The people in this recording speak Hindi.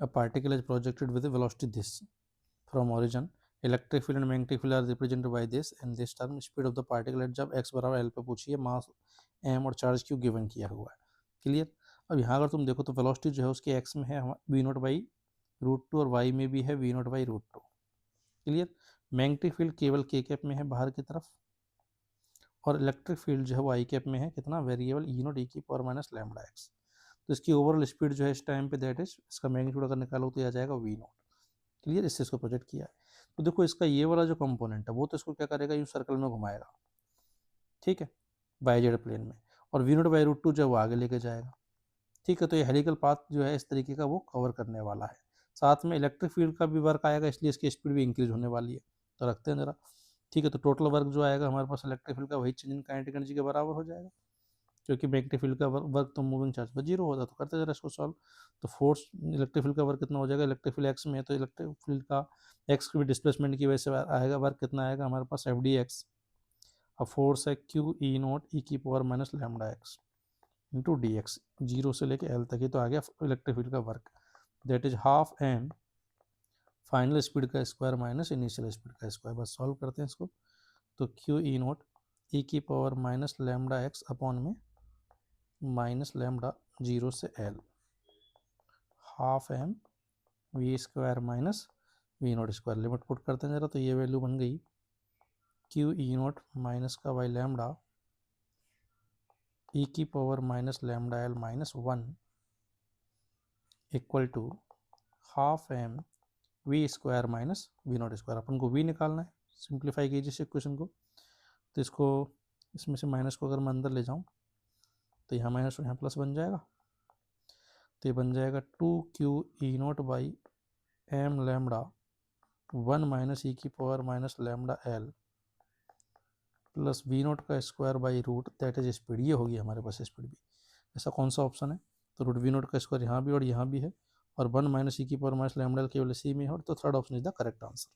A particle is projected with a velocity this from origin. Electric field and magnetic field are represented by this and this term speed of the particle at जब x बराबर l पे पूछिए, मास m और चार्ज q गिवन किया हुआ है। क्लियर। अब यहाँ अगर तुम देखो तो वेलोसिटी जो है उसके x में है v naught by root two और y में भी है v naught by root two. Clear. Magnetic field केवल k कैप में है बाहर की तरफ, और इलेक्ट्रिक फील्ड जो है वो आई कैप में है कितना, वेरिएबल ई नॉट ई की पावर माइनस लैम्डा एक्स। तो इसकी ओवरऑल स्पीड जो है इस टाइम पे दैट इज, इसका मैग्नीट्यूड अगर निकालो तो आ जाएगा वी नॉट। क्लियर। इससे इसको प्रोजेक्ट किया है। तो देखो इसका ये वाला जो कंपोनेंट है वो तो इसको क्या करेगा, यूँ सर्कल में घुमाएगा, ठीक है, बाई जेड प्लेन में, और V naught by root two जो है वो आगे लेके जाएगा। ठीक है। तो ये हेलिकल पाथ जो है इस तरीके का वो कवर करने वाला है। साथ में इलेक्ट्रिक फील्ड का भी वर्क आएगा, इसलिए इसकी स्पीड भी इंक्रीज होने वाली है। तो रखते हैं जरा। ठीक है। तो टोटल वर्क जो आएगा हमारे पास इलेक्ट्रिक फील्ड का वही चेंज इन काइनेटिक एनर्जी के बराबर हो जाएगा, क्योंकि मैग्नेटिक फील्ड का वर्क तो मूविंग चार्ज पर जीरो होता। तो करते जरा इसको सॉल्व। तो फोर्स इलेक्ट्रिक फील्ड का वर्क कितना हो जाएगा, इलेक्ट्रिक फील्ड एक्स में है तो इलेक्ट्रिक फील्ड का एक्स की डिस्प्लेसमेंट की वजह से आएगा वर्क कितना आएगा हमारे पास, एफ डी एक्स। अब फोर्स है क्यू ई नोट ई की power minus lambda x into D x, zero से लेके एल तक ही तो आ गया इलेक्ट्रिक फील्ड का work, that is half M final speed का स्क्वायर माइनस इनिशियल स्पीड का स्क्वायर। बस सॉल्व करते हैं इसको। तो क्यू ई नोट ई की power minus lambda X upon में माइनस लैम्डा जीरो से L, half M we square minus we naught square. Limit put करते हैं जरा, तो ये वैल्यू बन गई क्यू ई नोट माइनस का बाई लैम्डा ई की power minus lambda L minus one equal to half M we square minus we naught square. अपन को वी निकालना है, सिंप्लीफाई कीजिए इस इक्वेशन को। तो इसको इसमें से माइनस को अगर मैं अंदर ले जाऊँ तो यहाँ माइनस और यहाँ प्लस बन जाएगा। तो ये बन जाएगा two q E naught by m lambda one minus e की power minus lambda L plus v naught का square by root that is speed. ये होगी हमारे पास स्पीड भी। ऐसा कौन सा ऑप्शन है, तो रूट वी नोट का स्क्वायर यहाँ भी और यहाँ भी है, और वन माइनस ई की पावर माइनस लैम्डा एल केवल सी में है, और तो third option is the correct answer.